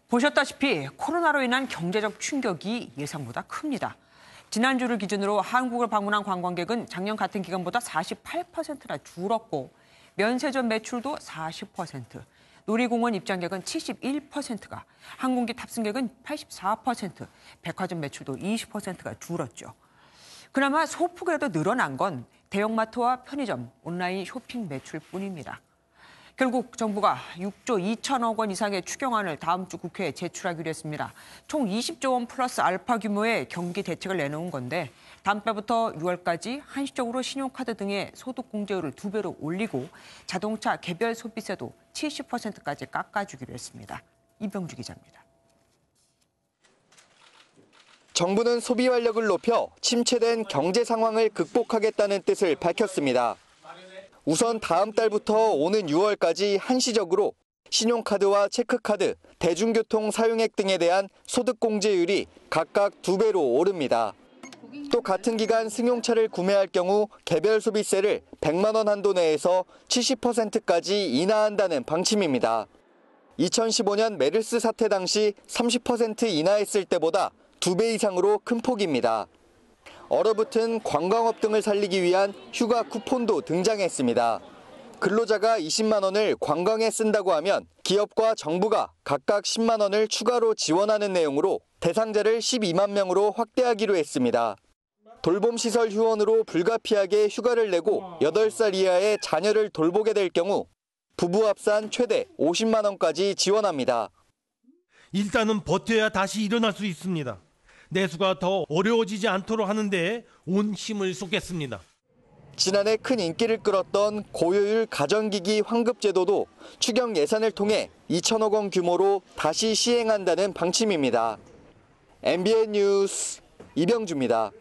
보셨다시피 코로나로 인한 경제적 충격이 예상보다 큽니다. 지난주를 기준으로 한국을 방문한 관광객은 작년 같은 기간보다 48%나 줄었고 면세점 매출도 40%, 놀이공원 입장객은 71%가, 항공기 탑승객은 84%, 백화점 매출도 20%가 줄었죠. 그나마 소폭이라도 늘어난 건 대형마트와 편의점, 온라인 쇼핑 매출뿐입니다. 결국 정부가 6조 2천억 원 이상의 추경안을 다음 주 국회에 제출하기로 했습니다. 총 20조 원 플러스 알파 규모의 경기 대책을 내놓은 건데 다음 달부터 6월까지 한시적으로 신용카드 등의 소득 공제율을 2배로 올리고 자동차 개별 소비세도 70%까지 깎아주기로 했습니다. 이병주 기자입니다. 정부는 소비 활력을 높여 침체된 경제 상황을 극복하겠다는 뜻을 밝혔습니다. 우선 다음 달부터 오는 6월까지 한시적으로 신용카드와 체크카드, 대중교통 사용액 등에 대한 소득공제율이 각각 2배로 오릅니다. 또 같은 기간 승용차를 구매할 경우 개별 소비세를 100만 원 한도 내에서 70%까지 인하한다는 방침입니다. 2015년 메르스 사태 당시 30% 인하했을 때보다 2배 이상으로 큰 폭입니다. 얼어붙은 관광업 등을 살리기 위한 휴가 쿠폰도 등장했습니다. 근로자가 20만 원을 관광에 쓴다고 하면 기업과 정부가 각각 10만 원을 추가로 지원하는 내용으로 대상자를 12만 명으로 확대하기로 했습니다. 돌봄시설 휴원으로 불가피하게 휴가를 내고 8살 이하의 자녀를 돌보게 될 경우 부부 합산 최대 50만 원까지 지원합니다. 일단은 버텨야 다시 일어날 수 있습니다. 내수가 더 어려워지지 않도록 하는 데 온 힘을 쏟겠습니다. 지난해 큰 인기를 끌었던 고효율 가전기기 환급제도도 추경 예산을 통해 2천억 원 규모로 다시 시행한다는 방침입니다. MBN 뉴스 이병주입니다.